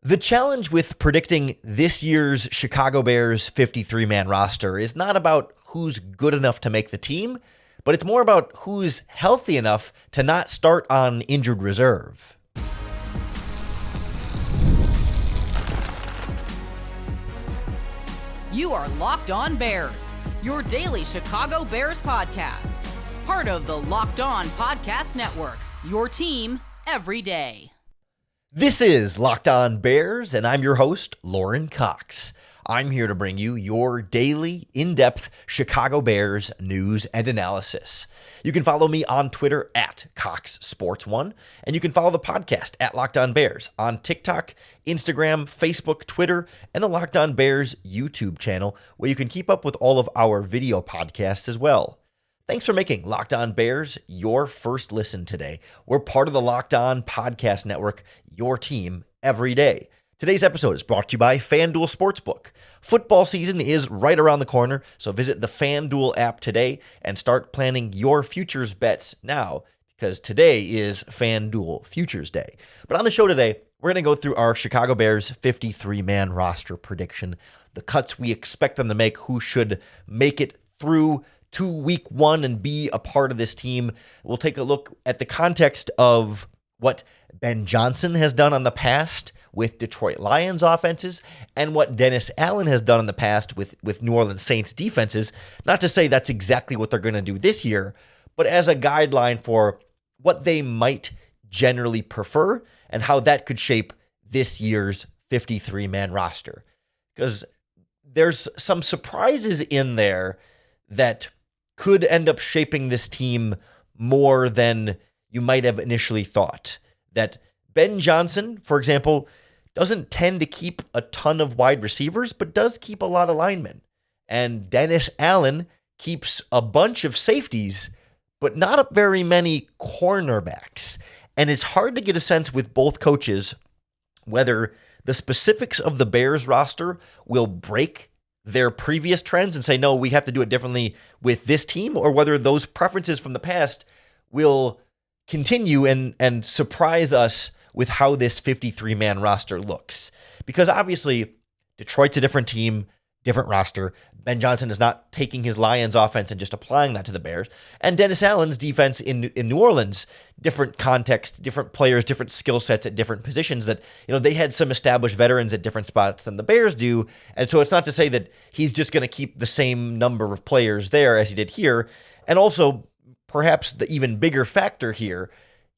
The challenge with predicting this year's Chicago Bears 53-man roster is not about who's good enough to make the team, but it's more about who's healthy enough to not start on injured reserve. You are Locked On Bears, your daily Chicago Bears podcast. Part of the Locked On Podcast Network, your team every day. This is Locked On Bears, and I'm your host, Lauren Cox. I'm here to bring you your daily, in-depth Chicago Bears news and analysis. You can follow me on Twitter at CoxSports1, and you can follow the podcast at Locked On Bears on TikTok, Instagram, Facebook, Twitter, and the Locked On Bears YouTube channel, where you can keep up with all of our video podcasts as well. Thanks for making Locked On Bears your first listen today. We're part of the Locked On Podcast Network, your team every day. Today's episode is brought to you by FanDuel Sportsbook. Football season is right around the corner, so visit the FanDuel app today and start planning your futures bets now, because today is FanDuel Futures Day. But on the show today, we're going to go through our Chicago Bears 53-man roster prediction, the cuts we expect them to make, who should make it through to week one and be a part of this team. We'll take a look at the context of what Ben Johnson has done on the past with Detroit Lions offenses and what Dennis Allen has done in the past with New Orleans Saints defenses. Not to say that's exactly what they're going to do this year, but as a guideline for what they might generally prefer and how that could shape this year's 53-man roster. Because there's some surprises in there that could end up shaping this team more than you might have initially thought. That Ben Johnson, for example, doesn't tend to keep a ton of wide receivers, but does keep a lot of linemen. And Dennis Allen keeps a bunch of safeties, but not very many cornerbacks. And it's hard to get a sense with both coaches whether the specifics of the Bears roster will break their previous trends and say, no, we have to do it differently with this team, or whether those preferences from the past will continue and surprise us with how this 53-man roster looks. Because obviously, Detroit's a different team, different roster. Ben Johnson is not taking his Lions offense and just applying that to the Bears. And Dennis Allen's defense in New Orleans, different context, different players, different skill sets at different positions that, they had some established veterans at different spots than the Bears do. And so it's not to say that he's just going to keep the same number of players there as he did here. And also, perhaps the even bigger factor here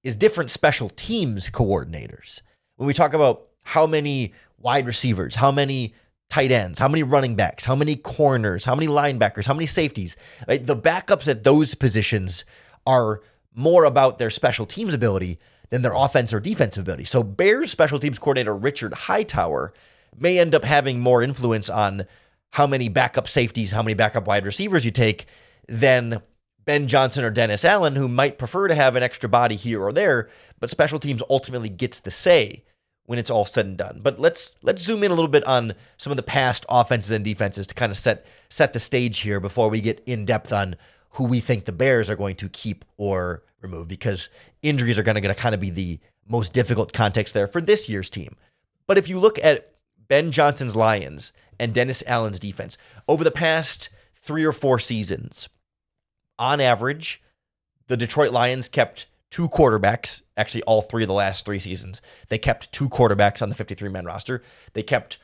is different special teams coordinators. When we talk about how many wide receivers, how many tight ends, how many running backs, how many corners, how many linebackers, how many safeties, right? The backups at those positions are more about their special teams ability than their offense or defensive ability. So Bears special teams coordinator Richard Hightower may end up having more influence on how many backup safeties, how many backup wide receivers you take than Ben Johnson or Dennis Allen, who might prefer to have an extra body here or there, but special teams ultimately gets the say when it's all said and done. But let's zoom in a little bit on some of the past offenses and defenses to kind of set the stage here before we get in depth on who we think the Bears are going to keep or remove, because injuries are going to kind of be the most difficult context there for this year's team. But if you look at Ben Johnson's Lions and Dennis Allen's defense over the past 3 or 4 seasons, on average, the Detroit Lions kept 2 quarterbacks, actually all 3 of the last 3 seasons. They kept 2 quarterbacks on the 53-man roster. They kept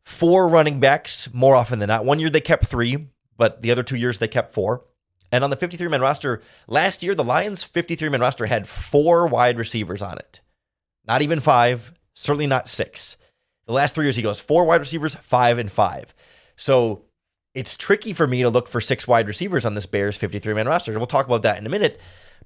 4 running backs more often than not. One year they kept 3, but the other 2 years they kept 4. And on the 53-man roster, last year, the Lions 53-man roster had 4 wide receivers on it. Not even 5, certainly not 6. The last 3 years, he goes 4 wide receivers, 5 and 5. So it's tricky for me to look for 6 wide receivers on this Bears 53-man roster. We'll talk about that in a minute.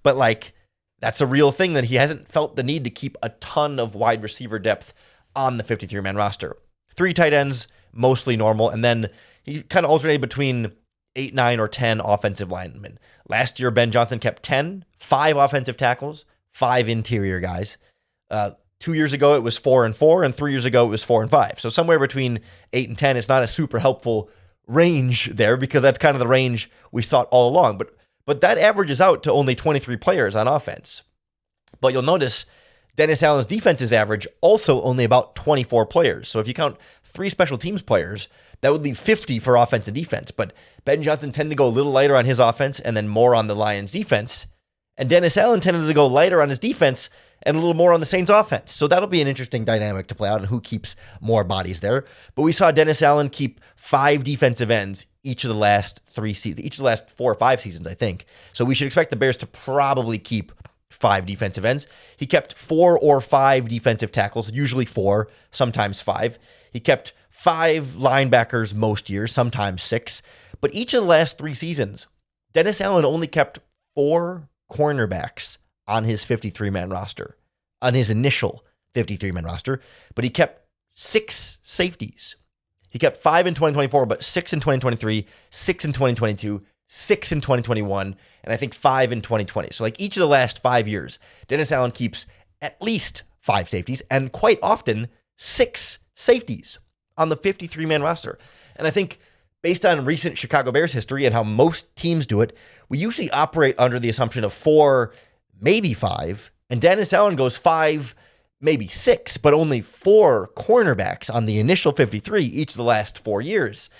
But that's a real thing, that he hasn't felt the need to keep a ton of wide receiver depth on the 53-man roster. 3 tight ends, mostly normal. And then he kind of alternated between 8, 9, or 10 offensive linemen. Last year, Ben Johnson kept 10, 5 offensive tackles, 5 interior guys. 2 years ago, it was 4 and 4, and 3 years ago, it was 4 and 5. So somewhere between 8 and 10, it's not a super helpful range there, because that's kind of the range we sought all along. But that averages out to only 23 players on offense. But you'll notice Dennis Allen's defenses average also only about 24 players. So if you count 3 special teams players, that would leave 50 for offense and defense. But Ben Johnson tended to go a little lighter on his offense and then more on the Lions defense. And Dennis Allen tended to go lighter on his defense and a little more on the Saints offense. So that'll be an interesting dynamic to play out and who keeps more bodies there. But we saw Dennis Allen keep 5 defensive ends each of the last 3 seasons, each of the last 4 or 5 seasons, I think. So we should expect the Bears to probably keep 5 defensive ends. He kept 4 or 5 defensive tackles, usually 4, sometimes 5. He kept 5 linebackers most years, sometimes 6. But each of the last 3 seasons, Dennis Allen only kept 4 cornerbacks on his 53-man roster, on his initial 53-man roster, but he kept 6 safeties. He kept 5 in 2024, but 6 in 2023, 6 in 2022, 6 in 2021, and I think 5 in 2020. So like each of the last 5 years, Dennis Allen keeps at least 5 safeties and quite often 6 safeties on the 53-man roster. And I think based on recent Chicago Bears history and how most teams do it, we usually operate under the assumption of 4, maybe 5, and Dennis Allen goes 5, maybe 6, but only 4 cornerbacks on the initial 53 each of the last 4 years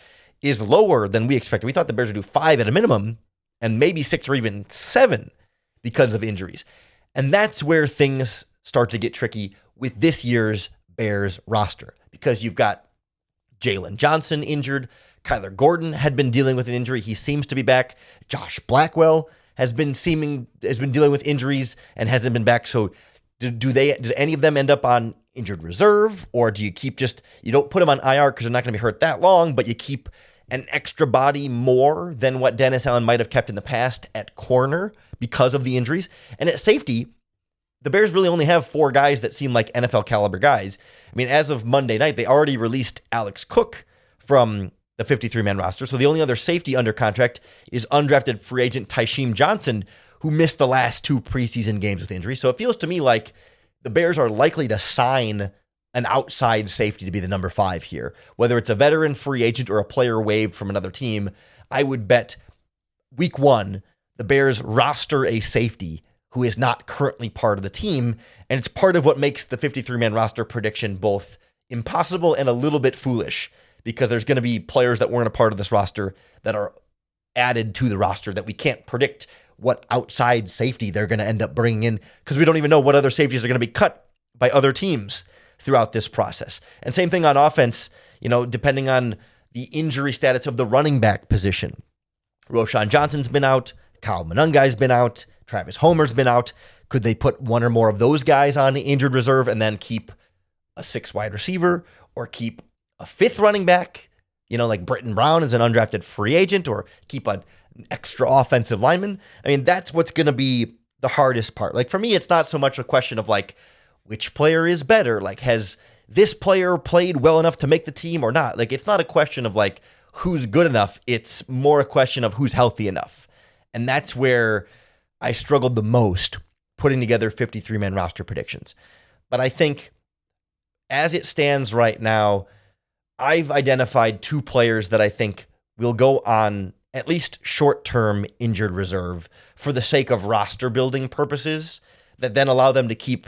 is lower than we expected. We thought the Bears would do 5 at a minimum and maybe 6 or even 7 because of injuries. And that's where things start to get tricky with this year's Bears roster because you've got Jalen Johnson injured. Kyler Gordon had been dealing with an injury. He seems to be back. Josh Blackwell has been dealing with injuries and hasn't been back. So does any of them end up on injured reserve, or do you keep you don't put them on IR because they're not going to be hurt that long, but you keep an extra body more than what Dennis Allen might have kept in the past at corner because of the injuries? And at safety, the Bears really only have 4 guys that seem like NFL caliber guys. I mean, as of Monday night, they already released Alex Cook from the 53-man roster. So the only other safety under contract is undrafted free agent Tysheem Johnson, who missed the last 2 preseason games with injury. So it feels to me like the Bears are likely to sign an outside safety to be the number 5 here. Whether it's a veteran free agent or a player waived from another team, I would bet week 1, the Bears roster a safety who is not currently part of the team. And it's part of what makes the 53-man roster prediction both impossible and a little bit foolish, because there's going to be players that weren't a part of this roster that are added to the roster that we can't predict what outside safety they're going to end up bringing in because we don't even know what other safeties are going to be cut by other teams throughout this process. And same thing on offense, depending on the injury status of the running back position. Roshan Johnson's been out. Kyle Monungai's been out. Travis Homer's been out. Could they put one or more of those guys on injured reserve and then keep a 6 wide receiver or keep a 5th running back, like Britton Brown as an undrafted free agent, or keep an extra offensive lineman? I mean, that's what's going to be the hardest part. Like for me, it's not so much a question of like, which player is better? Like, has this player played well enough to make the team or not? Like, it's not a question of like, who's good enough. It's more a question of who's healthy enough. And that's where I struggled the most putting together 53-man roster predictions. But I think as it stands right now, I've identified 2 players that I think will go on at least short-term injured reserve for the sake of roster building purposes that then allow them to keep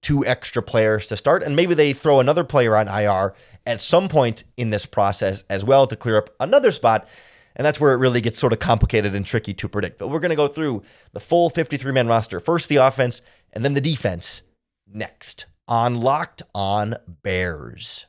2 extra players to start. And maybe they throw another player on IR at some point in this process as well to clear up another spot. And that's where it really gets sort of complicated and tricky to predict. But we're going to go through the full 53-man roster. First the offense and then the defense next on Locked On Bears.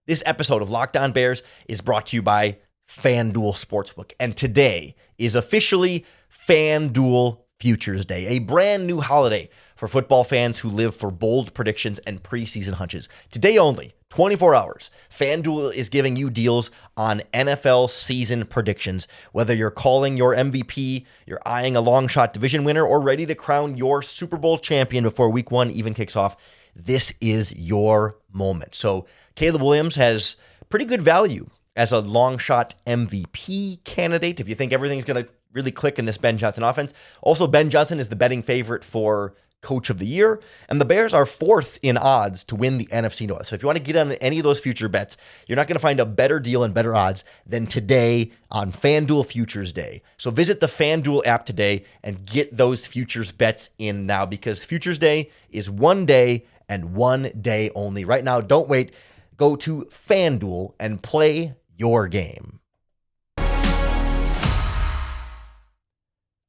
This episode of Locked On Bears is brought to you by FanDuel Sportsbook. And today is officially FanDuel Futures Day, a brand new holiday for football fans who live for bold predictions and preseason hunches. Today only, 24 hours, FanDuel is giving you deals on NFL season predictions. Whether you're calling your MVP, you're eyeing a long shot division winner, or ready to crown your Super Bowl champion before week 1 even kicks off, this is your moment. So Caleb Williams has pretty good value as a long shot MVP candidate if you think everything's going to really click in this Ben Johnson offense. Also, Ben Johnson is the betting favorite for Coach of the Year, and the Bears are 4th in odds to win the NFC North. So if you want to get on any of those future bets, you're not going to find a better deal and better odds than today on FanDuel Futures Day. So visit the FanDuel app today and get those futures bets in now, because Futures Day is one day and one day only. Right now, don't wait. Go to FanDuel and play your game.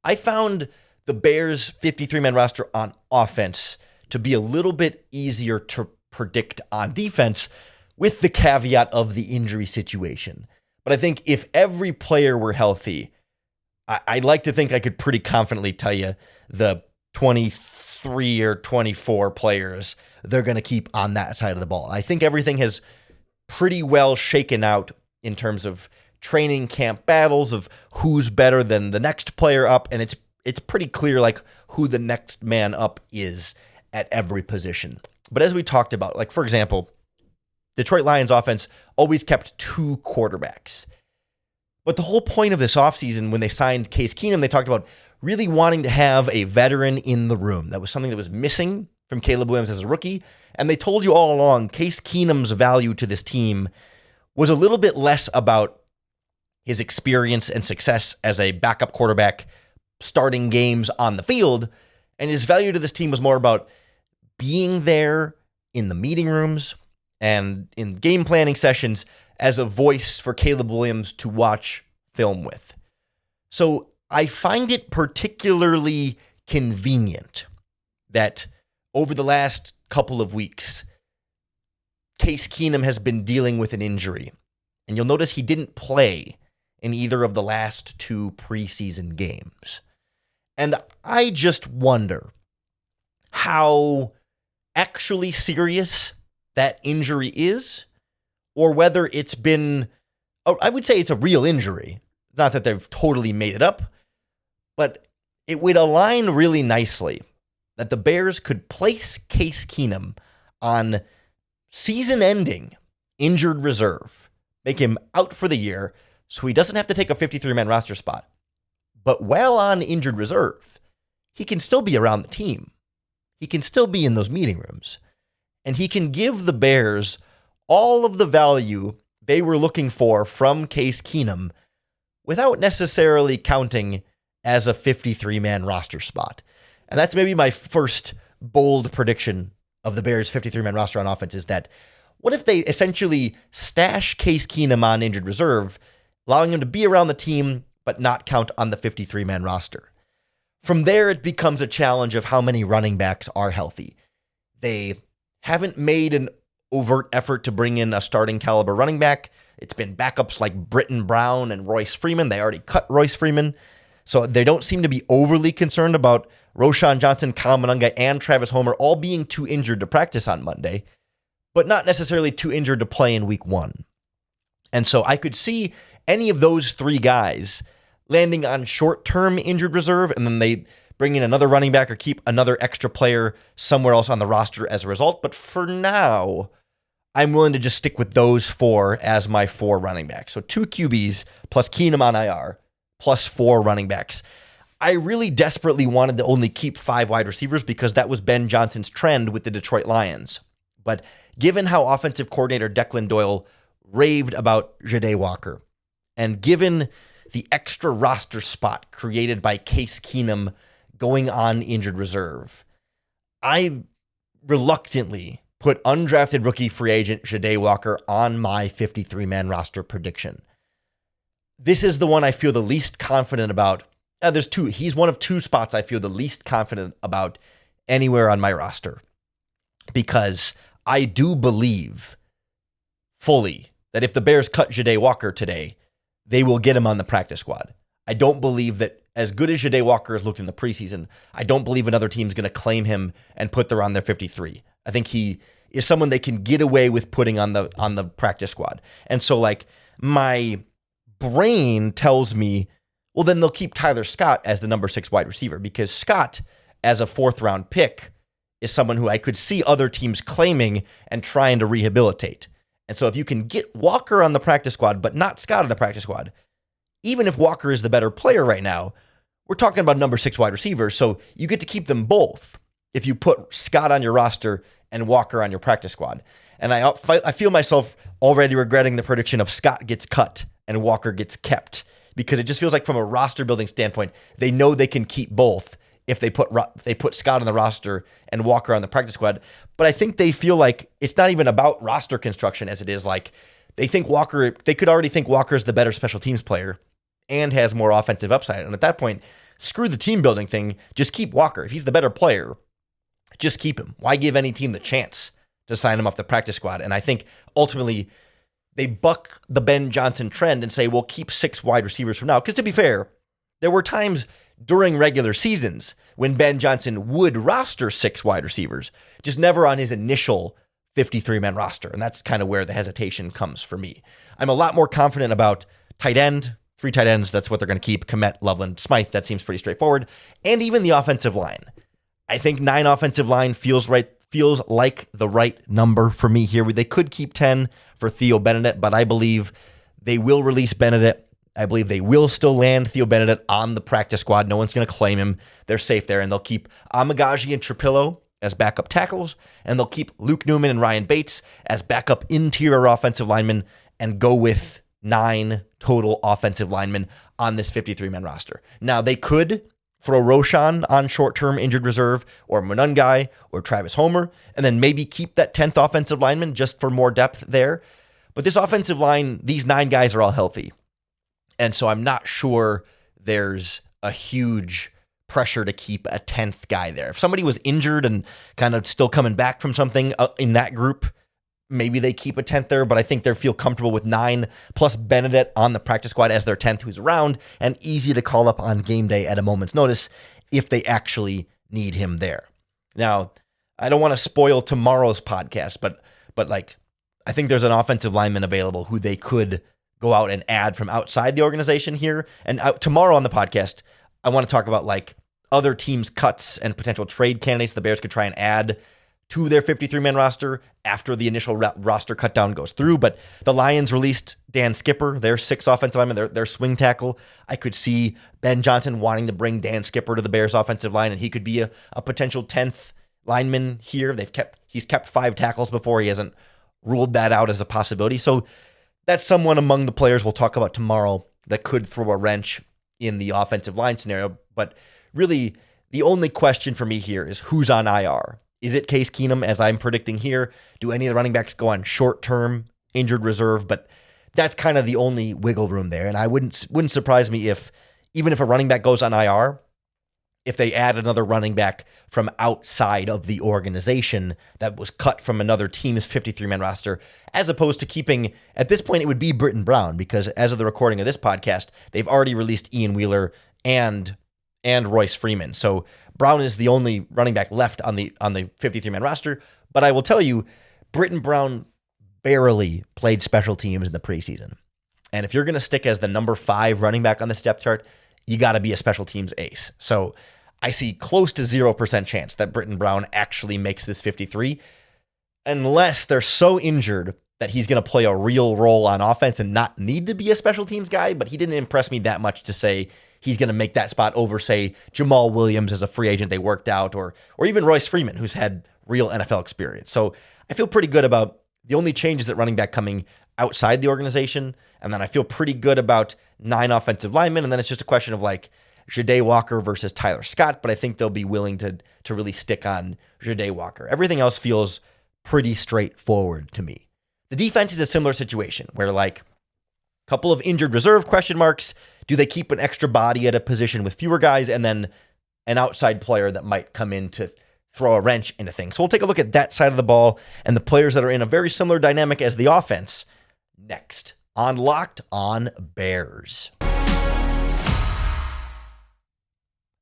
I found the Bears' 53-man roster on offense to be a little bit easier to predict on defense, with the caveat of the injury situation. But I think if every player were healthy, I'd like to think I could pretty confidently tell you the 23 or 24 players they're going to keep on that side of the ball. I think everything has pretty well shaken out in terms of training camp battles of who's better than the next player up, and it's pretty clear like who the next man up is at every position. But as we talked about, like for example, Detroit Lions offense always kept 2 quarterbacks. But the whole point of this offseason when they signed Case Keenum, they talked about really wanting to have a veteran in the room. That was something that was missing from Caleb Williams as a rookie. And they told you all along, Case Keenum's value to this team was a little bit less about his experience and success as a backup quarterback starting games on the field, and his value to this team was more about being there in the meeting rooms and in game planning sessions as a voice for Caleb Williams to watch film with. So I find it particularly convenient that over the last couple of weeks, Case Keenum has been dealing with an injury, and you'll notice he didn't play in either of the last 2 preseason games. And I just wonder how actually serious that injury is, or whether it's been, I would say it's a real injury. Not that they've totally made it up, but it would align really nicely that the Bears could place Case Keenum on season-ending injured reserve, make him out for the year so he doesn't have to take a 53-man roster spot. But while on injured reserve, he can still be around the team. He can still be in those meeting rooms. And he can give the Bears all of the value they were looking for from Case Keenum without necessarily counting as a 53-man roster spot. And that's maybe my first bold prediction of the Bears' 53-man roster on offense, is that what if they essentially stash Case Keenum on injured reserve, allowing him to be around the team but not count on the 53-man roster? From there, it becomes a challenge of how many running backs are healthy. They haven't made an overt effort to bring in a starting caliber running back. It's been backups like Britton Brown and Royce Freeman. They already cut Royce Freeman. So they don't seem to be overly concerned about Roschon Johnson, Kyle Monunga, and Travis Homer all being too injured to practice on Monday, but not necessarily too injured to play in week 1. And so I could see any of those 3 guys landing on short-term injured reserve, and then they bring in another running back or keep another extra player somewhere else on the roster as a result. But for now, I'm willing to just stick with those 4 as my 4 running backs. So 2 QBs plus Keenum on IR plus 4 running backs. I really desperately wanted to only keep 5 wide receivers because that was Ben Johnson's trend with the Detroit Lions. But given how offensive coordinator Declan Doyle raved about Ja'Day Walker, and given the extra roster spot created by Case Keenum going on injured reserve, I reluctantly put undrafted rookie free agent Ja'Day Walker on my 53-man roster prediction. This is the one I feel the least confident about. There's 2. He's one of 2 spots I feel the least confident about anywhere on my roster, because I do believe fully that if the Bears cut Ja'Day Walker today, they will get him on the practice squad. I don't believe that, as good as Ja'Day Walker has looked in the preseason, I don't believe another team's going to claim him and put them on their 53. I think he is someone they can get away with putting on the practice squad. And so, like, my brain tells me, well, then they'll keep Tyler Scott as the number 6 wide receiver, because Scott, as a 4th-round pick, is someone who I could see other teams claiming and trying to rehabilitate. And so if you can get Walker on the practice squad, but not Scott on the practice squad, even if Walker is the better player right now, we're talking about number 6 wide receiver, so you get to keep them both. if you put Scott on your roster and Walker on your practice squad. And I feel myself already regretting the prediction of Scott gets cut and Walker gets kept, because it just feels like from a roster building standpoint, they know they can keep both if they put Scott on the roster and Walker on the practice squad. But I think they feel like it's not even about roster construction as it is like they could already think Walker's the better special teams player and has more offensive upside. And at that point, screw the team building thing. Just keep Walker. If he's the better player, just keep him. Why give any team the chance to sign him off the practice squad? And I think ultimately they buck the Ben Johnson trend and say, we'll keep 6 wide receivers from now. Because to be fair, there were times during regular seasons when Ben Johnson would roster 6 wide receivers, just never on his initial 53-man roster. And that's kind of where the hesitation comes for me. I'm a lot more confident about tight end, 3 tight ends. That's what they're going to keep. Kmet, Loveland, Smythe. That seems pretty straightforward. And even the offensive line. I think 9 offensive line feels like the right number for me here. They could keep 10 for Theo Benedict, but I believe they will release Benedict. I believe they will still land Theo Benedict on the practice squad. No one's going to claim him. They're safe there, and they'll keep Amagaji and Trapillo as backup tackles, and they'll keep Luke Newman and Ryan Bates as backup interior offensive linemen and go with 9 total offensive linemen on this 53-man roster. Now, they could throw Roshan on short-term injured reserve, or Monungai, or Travis Homer, and then maybe keep that 10th offensive lineman just for more depth there. But this offensive line, these 9 guys are all healthy. And so I'm not sure there's a huge pressure to keep a 10th guy there. If somebody was injured and kind of still coming back from something in that group, maybe they keep a 10th there, but I think they feel comfortable with 9 plus Benedict on the practice squad as their 10th who's around and easy to call up on game day at a moment's notice if they actually need him there. Now, I don't want to spoil tomorrow's podcast, but like I think there's an offensive lineman available who they could go out and add from outside the organization here. And tomorrow on the podcast, I want to talk about like other teams' cuts and potential trade candidates the Bears could try and add to their 53-man roster after the initial roster cut down goes through. But the Lions released Dan Skipper, their 6th offensive lineman, their swing tackle. I could see Ben Johnson wanting to bring Dan Skipper to the Bears offensive line, and he could be a potential 10th lineman here. He's kept 5 tackles before. He hasn't ruled that out as a possibility. So that's someone among the players we'll talk about tomorrow that could throw a wrench in the offensive line scenario. But really, the only question for me here is who's on IR. Is it Case Keenum, as I'm predicting here? Do any of the running backs go on short-term injured reserve? But that's kind of the only wiggle room there. And I wouldn't surprise me if, even if a running back goes on IR, if they add another running back from outside of the organization that was cut from another team's 53-man roster, as opposed to keeping, at this point, it would be Britton Brown, because as of the recording of this podcast, they've already released Ian Wheeler and Royce Freeman. So Brown is the only running back left on the 53-man roster. But I will tell you, Britton Brown barely played special teams in the preseason. And if you're going to stick as the number 5 running back on this depth chart, you got to be a special teams ace. So I see close to 0% chance that Britton Brown actually makes this 53, unless they're so injured that he's going to play a real role on offense and not need to be a special teams guy. But he didn't impress me that much to say he's going to make that spot over, say, Jamal Williams as a free agent they worked out, or even Royce Freeman, who's had real NFL experience. So I feel pretty good about the only changes at running back coming outside the organization. And then I feel pretty good about 9 offensive linemen. And then it's just a question of like Ja'Day Walker versus Tyler Scott. But I think they'll be willing to really stick on Ja'Day Walker. Everything else feels pretty straightforward to me. The defense is a similar situation where like a couple of injured reserve question marks. Do they keep an extra body at a position with fewer guys and then an outside player that might come in to throw a wrench into things? So we'll take a look at that side of the ball and the players that are in a very similar dynamic as the offense next on Locked On Bears.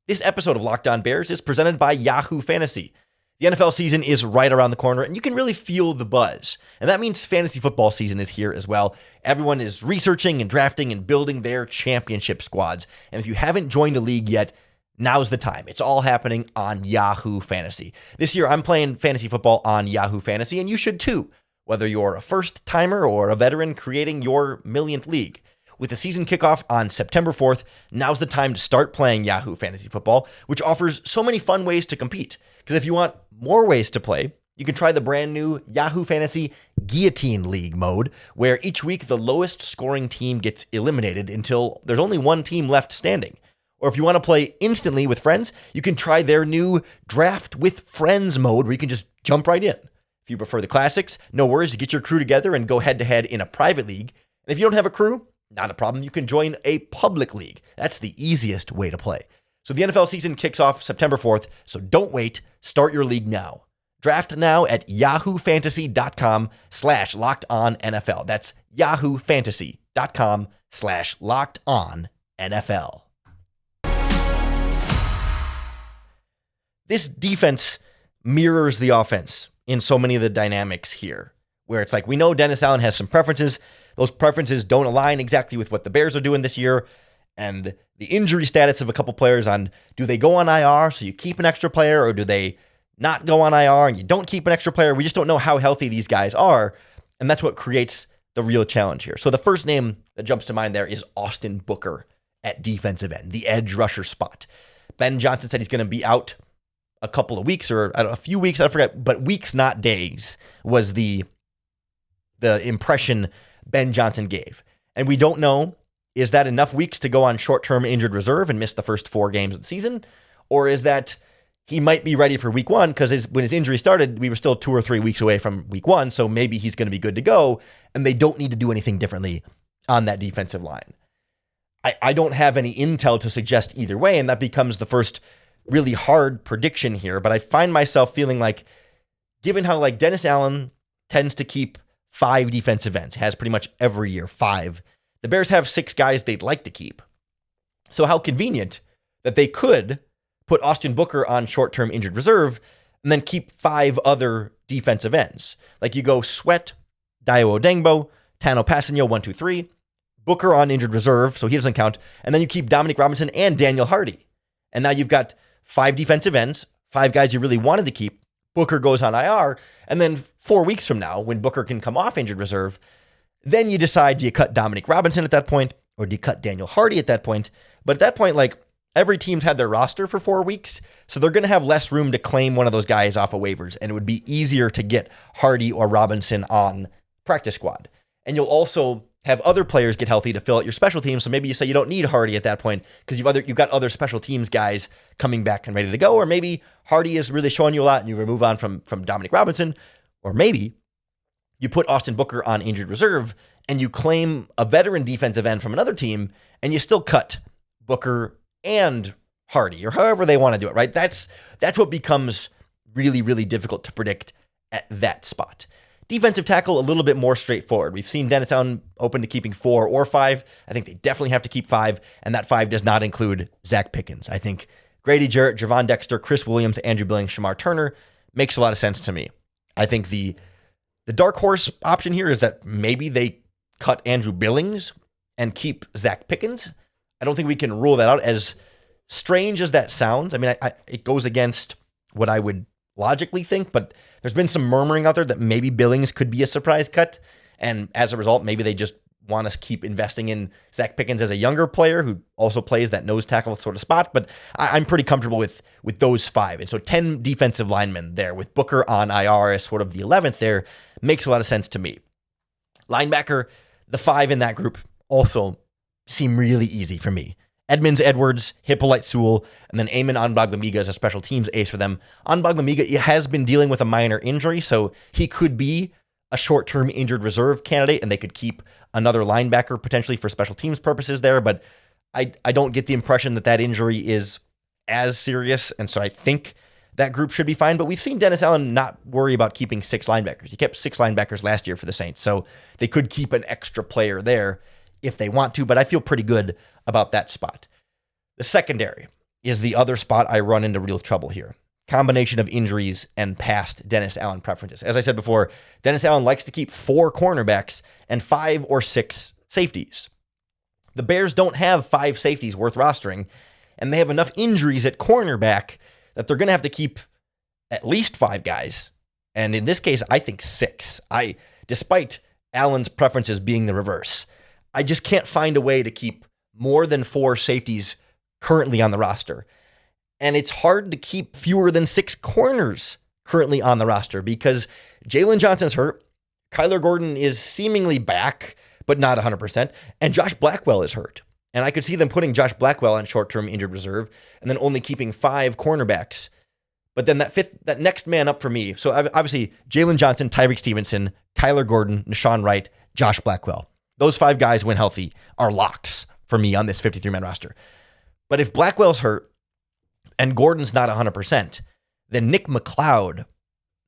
This episode of Locked On Bears is presented by Yahoo Fantasy. The NFL season is right around the corner, and you can really feel the buzz. And that means fantasy football season is here as well. Everyone is researching and drafting and building their championship squads. And if you haven't joined a league yet, now's the time. It's all happening on Yahoo Fantasy. This year, I'm playing fantasy football on Yahoo Fantasy, and you should too, whether you're a first-timer or a veteran creating your millionth league. with the season kickoff on September 4th, now's the time to start playing Yahoo Fantasy Football, which offers so many fun ways to compete. Because if you want more ways to play, you can try the brand new Yahoo Fantasy Guillotine League mode, where each week the lowest scoring team gets eliminated until there's only one team left standing. Or if you want to play instantly with friends, you can try their new Draft with Friends mode, where you can just jump right in. If you prefer the classics, no worries, get your crew together and go head-to-head in a private league. And if you don't have a crew, not a problem, you can join a public league. That's the easiest way to play. So the NFL season kicks off September 4th, so don't wait, start your league now. Draft now at yahoofantasy.com/lockedonnfl. That's yahoofantasy.com/lockedonnfl. This defense mirrors the offense in so many of the dynamics here, where it's like, we know Dennis Allen has some preferences. Those preferences don't align exactly with what the Bears are doing this year. And the injury status of a couple players on, do they go on IR so you keep an extra player, or do they not go on IR and you don't keep an extra player? We just don't know how healthy these guys are. And that's what creates the real challenge here. So the first name that jumps to mind there is Austin Booker at defensive end, the edge rusher spot. Ben Johnson said he's going to be out a couple of weeks, or a few weeks, I forget, but weeks, not days, was the impression Ben Johnson gave. And we don't know, is that enough weeks to go on short-term injured reserve and miss the first 4 games of the season? Or is that he might be ready for week 1, because when his injury started, we were still 2 or 3 weeks away from week 1, so maybe he's going to be good to go, and they don't need to do anything differently on that defensive line. I don't have any intel to suggest either way, and that becomes the first really hard prediction here, but I find myself feeling like, given how like Dennis Allen tends to keep 5 defensive ends, has pretty much every year 5, the Bears have 6 guys they'd like to keep. So how convenient that they could put Austin Booker on short-term injured reserve and then keep 5 other defensive ends. Like you go Sweat, Dayo Odengbo, Tano Passanio, 1, 2, 3, Booker on injured reserve, so he doesn't count, and then you keep Dominic Robinson and Daniel Hardy. And now you've got 5 defensive ends, 5 guys you really wanted to keep. Booker goes on IR, and then 4 weeks from now, when Booker can come off injured reserve, then you decide, do you cut Dominic Robinson at that point, or do you cut Daniel Hardy at that point? But at that point, like, every team's had their roster for 4 weeks, so they're going to have less room to claim one of those guys off of waivers, and it would be easier to get Hardy or Robinson on practice squad. And you'll also have other players get healthy to fill out your special teams, so maybe you say you don't need Hardy at that point because you've got other special teams guys coming back and ready to go, or maybe Hardy is really showing you a lot and you remove on from Dominic Robinson, or maybe you put Austin Booker on injured reserve and you claim a veteran defensive end from another team and you still cut Booker and Hardy, or however they want to do it, right? That's what becomes really, really difficult to predict at that spot. Defensive tackle, a little bit more straightforward. We've seen Dennis Allen open to keeping 4 or 5. I think they definitely have to keep 5, and that 5 does not include Zach Pickens. I think Grady Jarrett, Javon Dexter, Chris Williams, Andrew Billings, Shamar Turner makes a lot of sense to me. I think the dark horse option here is that maybe they cut Andrew Billings and keep Zach Pickens. I don't think we can rule that out, as strange as that sounds. I mean, it goes against what I would logically think, but there's been some murmuring out there that maybe Billings could be a surprise cut, and as a result, maybe they just want to keep investing in Zach Pickens as a younger player who also plays that nose tackle sort of spot, but I'm pretty comfortable with those 5. And so 10 defensive linemen there with Booker on IR as sort of the 11th there makes a lot of sense to me. Linebacker, the 5 in that group also seem really easy for me. Edmonds, Edwards, Hippolyte Sewell, and then Eamon Angbagblamiga as a special teams ace for them. Angbagblamiga has been dealing with a minor injury, so he could be a short-term injured reserve candidate, and they could keep another linebacker potentially for special teams purposes there, but I don't get the impression that injury is as serious, and so I think that group should be fine. But we've seen Dennis Allen not worry about keeping 6 linebackers. He kept 6 linebackers last year for the Saints, so they could keep an extra player there if they want to, but I feel pretty good about that spot. The secondary is the other spot I run into real trouble here. Combination of injuries and past Dennis Allen preferences. As I said before, Dennis Allen likes to keep 4 cornerbacks and 5 or 6 safeties. The Bears don't have 5 safeties worth rostering, and they have enough injuries at cornerback that they're going to have to keep at least 5 guys. And in this case, I think 6. Despite Allen's preferences being the reverse, I just can't find a way to keep more than 4 safeties currently on the roster. And it's hard to keep fewer than 6 corners currently on the roster because Jalen Johnson's hurt. Kyler Gordon is seemingly back, but not 100%. And Josh Blackwell is hurt. And I could see them putting Josh Blackwell on short-term injured reserve and then only keeping 5 cornerbacks. But then that next man up for me, so obviously Jalen Johnson, Tyreek Stevenson, Kyler Gordon, Nashawn Wright, Josh Blackwell. Those 5 guys, when healthy, are locks for me on this 53-man roster. But if Blackwell's hurt and Gordon's not 100%, then Nick McLeod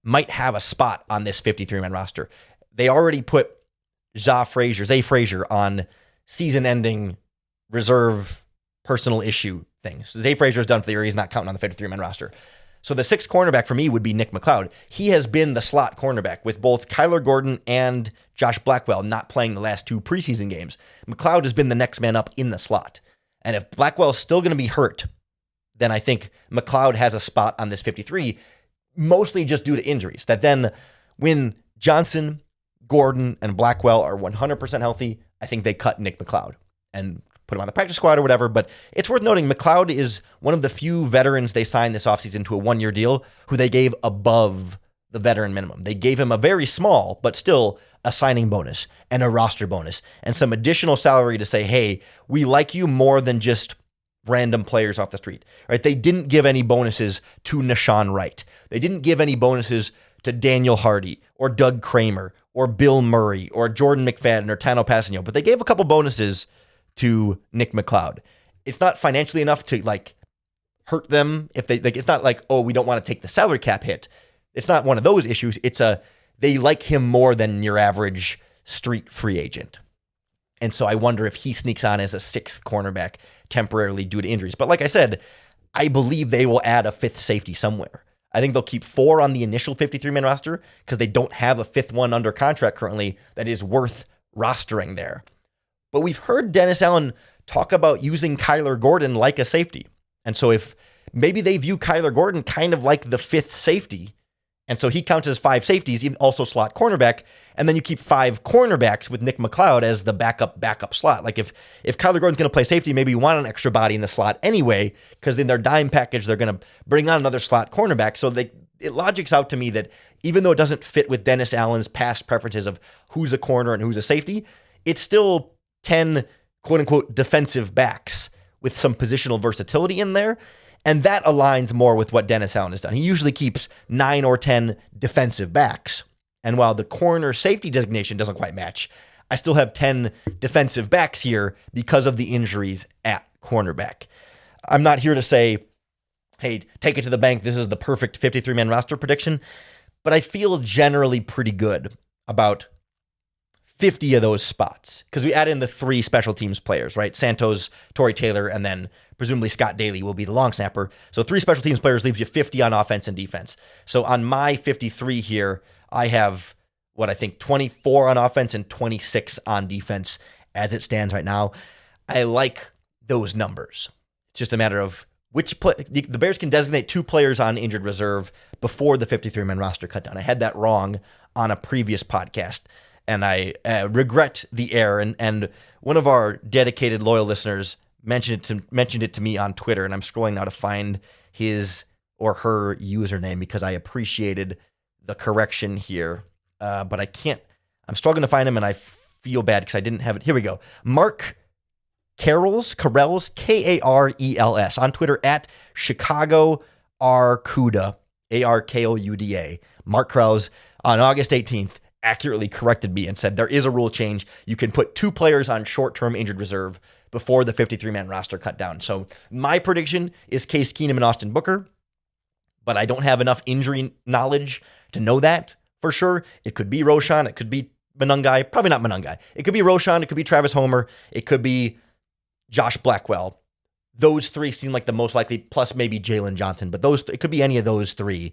might have a spot on this 53-man roster. They already put Zay Frazier on season-ending reserve personal issue things. Zay Frazier's done for the year. He's not counting on the 53-man roster. So the 6th cornerback for me would be Nick McLeod. He has been the slot cornerback with both Kyler Gordon and Josh Blackwell not playing the last 2 preseason games. McLeod has been the next man up in the slot. And if Blackwell's still going to be hurt, then I think McLeod has a spot on this 53, mostly just due to injuries. That then when Johnson, Gordon, and Blackwell are 100% healthy, I think they cut Nick McLeod and put him on the practice squad or whatever. But it's worth noting McLeod is one of the few veterans they signed this offseason to a 1-year deal who they gave above the veteran minimum. They gave him a very small, but still a signing bonus and a roster bonus and some additional salary to say, hey, we like you more than just random players off the street, right? They didn't give any bonuses to Nashawn Wright. They didn't give any bonuses to Daniel Hardy or Doug Kramer or Bill Murray or Jordan McFadden or Tano Passanio, but they gave a couple bonuses to Nick McLeod. It's not financially enough to hurt them if they it's not like, oh, we don't want to take the salary cap hit. It's not one of those issues. It's they like him more than your average street free agent. And so I wonder if he sneaks on as a 6th cornerback temporarily due to injuries. But like I said, I believe they will add a 5th safety somewhere. I think they'll keep 4 on the initial 53-man roster because they don't have a 5th one under contract currently that is worth rostering there. But we've heard Dennis Allen talk about using Kyler Gordon like a safety. And so if maybe they view Kyler Gordon kind of like the 5th safety, and so he counts as 5 safeties, even also slot cornerback, and then you keep 5 cornerbacks with Nick McLeod as the backup slot. Like if Kyler Gordon's going to play safety, maybe you want an extra body in the slot anyway, because in their dime package, they're going to bring on another slot cornerback. So it logics out to me that even though it doesn't fit with Dennis Allen's past preferences of who's a corner and who's a safety, it's still 10 quote-unquote defensive backs with some positional versatility in there. And that aligns more with what Dennis Allen has done. He usually keeps 9 or 10 defensive backs. And while the corner safety designation doesn't quite match, I still have 10 defensive backs here because of the injuries at cornerback. I'm not here to say, hey, take it to the bank. This is the perfect 53-man roster prediction. But I feel generally pretty good about 50 of those spots because we add in the 3 special teams players, right? Santos, Torrey Taylor, and then presumably Scott Daly will be the long snapper. So 3 special teams players leaves you 50 on offense and defense. So on my 53 here, I have what I think 24 on offense and 26 on defense as it stands right now. I like those numbers. It's just a matter of the Bears can designate 2 players on injured reserve before the 53-man roster cut down. I had that wrong on a previous podcast. And I regret the error. And one of our dedicated, loyal listeners mentioned it to me on Twitter. And I'm scrolling now to find his or her username because I appreciated the correction here. But I can't. I'm struggling to find him, and I feel bad because I didn't have it. Here we go. Mark Carrells, Karels, on Twitter at Chicago Arcuda, Arkouda. Mark Karrels on August 18th. Accurately corrected me and said there is a rule change. You can put 2 players on short-term injured reserve before the 53-man roster cut down. So my prediction is Case Keenum and Austin Booker, but I don't have enough injury knowledge to know that for sure. It could be Roshan. It could be Monangai. Probably not Monangai. It could be Roshan. It could be Travis Homer. It could be Josh Blackwell. Those 3 seem like the most likely, plus maybe Jalen Johnson. But it could be any of those 3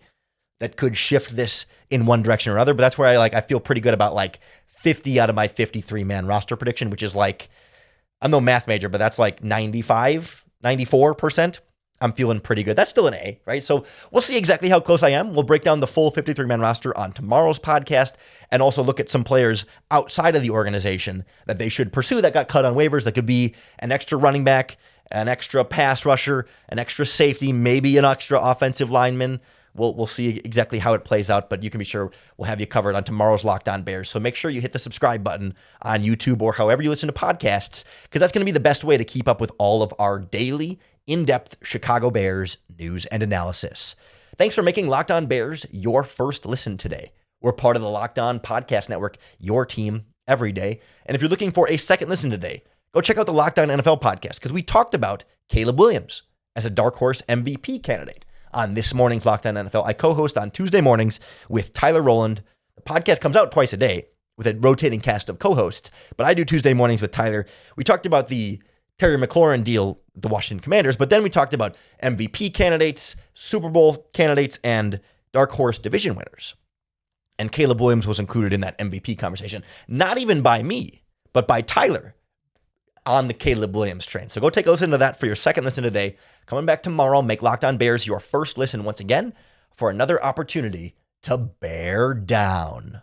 that could shift this in one direction or another. But that's where I feel pretty good about 50 out of my 53-man roster prediction, which is I'm no math major, but that's 94%. I'm feeling pretty good. That's still an A, right? So we'll see exactly how close I am. We'll break down the full 53-man roster on tomorrow's podcast and also look at some players outside of the organization that they should pursue that got cut on waivers. That could be an extra running back, an extra pass rusher, an extra safety, maybe an extra offensive lineman. We'll see exactly how it plays out, but you can be sure we'll have you covered on tomorrow's Locked On Bears. So make sure you hit the subscribe button on YouTube or however you listen to podcasts, because that's going to be the best way to keep up with all of our daily, in-depth Chicago Bears news and analysis. Thanks for making Locked On Bears your first listen today. We're part of the Locked On Podcast Network, your team every day. And if you're looking for a second listen today, go check out the Locked On NFL podcast, because we talked about Caleb Williams as a dark horse MVP candidate on this morning's Locked On NFL. I co-host on Tuesday mornings with Tyler Rowland. The podcast comes out twice a day with a rotating cast of co-hosts, but I do Tuesday mornings with Tyler. We talked about the Terry McLaurin deal with the Washington Commanders, but then we talked about MVP candidates, Super Bowl candidates, and dark horse division winners. And Caleb Williams was included in that MVP conversation, not even by me, but by Tyler on the Caleb Williams train. So go take a listen to that for your second listen today. Coming back tomorrow, make Locked On Bears your first listen once again for another opportunity to bear down.